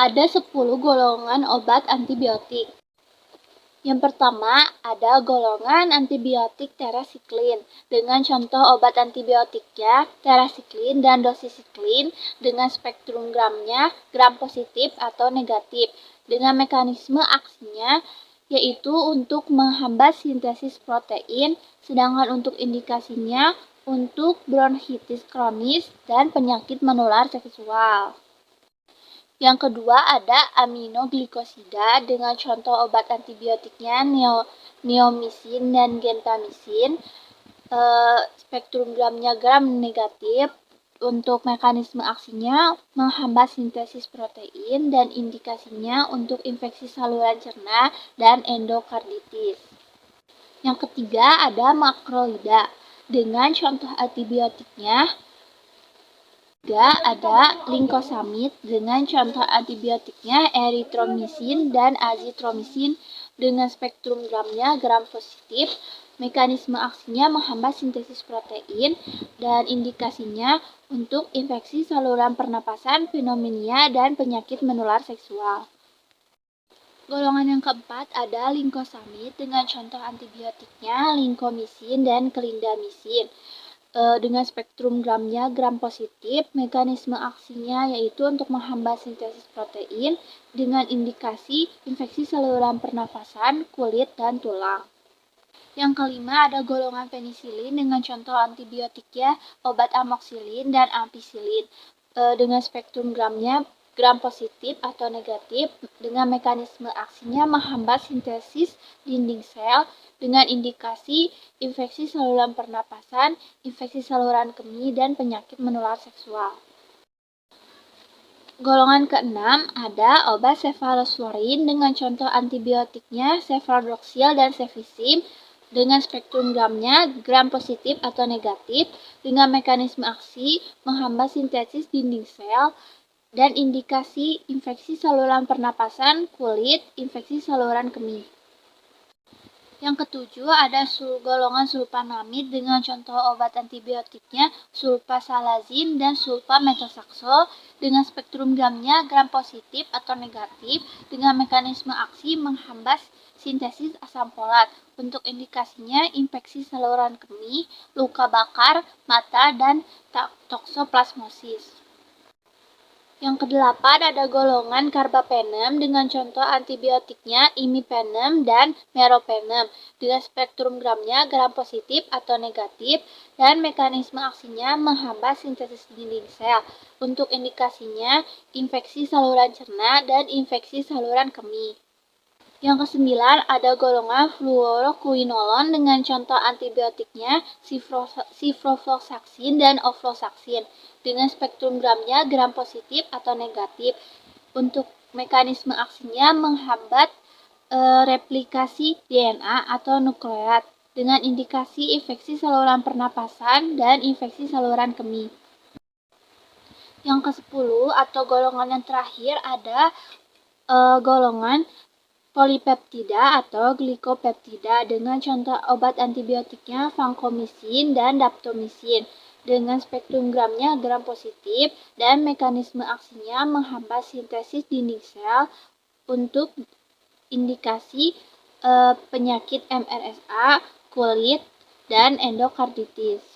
Ada 10 golongan obat antibiotik. Yang pertama, ada golongan antibiotik terasiklin dengan contoh obat antibiotiknya terasiklin dan dosisiklin dengan spektrum gramnya gram positif atau negatif dengan mekanisme aksinya yaitu untuk menghambat sintesis protein, sedangkan untuk indikasinya untuk bronkitis kronis dan penyakit menular seksual. Yang kedua ada aminoglikosida dengan contoh obat antibiotiknya neomisin dan gentamisin. Spektrum gramnya gram negatif. Untuk mekanisme aksinya menghambat sintesis protein dan indikasinya untuk infeksi saluran cerna dan endokarditis. Yang ketiga ada makrolida dengan contoh antibiotiknya ada linkosamid dengan contoh antibiotiknya eritromisin dan azitromisin dengan spektrum gramnya gram positif. Mekanisme aksinya menghambat sintesis protein dan indikasinya untuk infeksi saluran pernapasan, pneumonia, dan penyakit menular seksual. Golongan yang keempat ada linkosamid dengan contoh antibiotiknya linkomisin dan klindamisin. Dengan spektrum gramnya gram positif, mekanisme aksinya yaitu untuk menghambat sintesis protein dengan indikasi infeksi saluran pernafasan, kulit, dan tulang. Yang kelima ada golongan penisilin dengan contoh antibiotiknya obat amoksilin dan ampicillin dengan spektrum gramnya gram positif atau negatif dengan mekanisme aksinya menghambat sintesis dinding sel dengan indikasi infeksi saluran pernapasan, infeksi saluran kemih, dan penyakit menular seksual. Golongan keenam ada obat cefalosporin dengan contoh antibiotiknya cefalroxil dan cefixim dengan spektrum gramnya gram positif atau negatif dengan mekanisme aksi menghambat sintesis dinding sel dan indikasi infeksi saluran pernapasan, kulit, infeksi saluran kemih. Yang ketujuh ada golongan sulfanamid dengan contoh obat antibiotiknya sulfasalazin dan sulfamethoxsal dengan spektrum gramnya gram positif atau negatif dengan mekanisme aksi menghambat sintesis asam folat. Untuk indikasinya infeksi saluran kemih, luka bakar, mata, dan toksoplasmosis. Yang kedelapan ada golongan carbapenem dengan contoh antibiotiknya imipenem dan meropenem dengan spektrum gramnya gram positif atau negatif dan mekanisme aksinya menghambat sintesis dinding sel. Untuk indikasinya infeksi saluran cerna dan infeksi saluran kemih. Yang kesembilan ada golongan fluoroquinolone dengan contoh antibiotiknya ciprofloxacin dan ofloxacin dengan spektrum gramnya gram positif atau negatif. Untuk mekanisme aksinya menghambat replikasi DNA atau nukleat dengan indikasi infeksi saluran pernapasan dan infeksi saluran kemih. Yang ke-10 atau golongan yang terakhir ada golongan polipeptida atau glikopeptida dengan contoh obat antibiotiknya vancomycin dan daptomycin dengan spektrum gramnya gram positif dan mekanisme aksinya menghambat sintesis dinding sel untuk indikasi penyakit MRSA, kulit, dan endokarditis.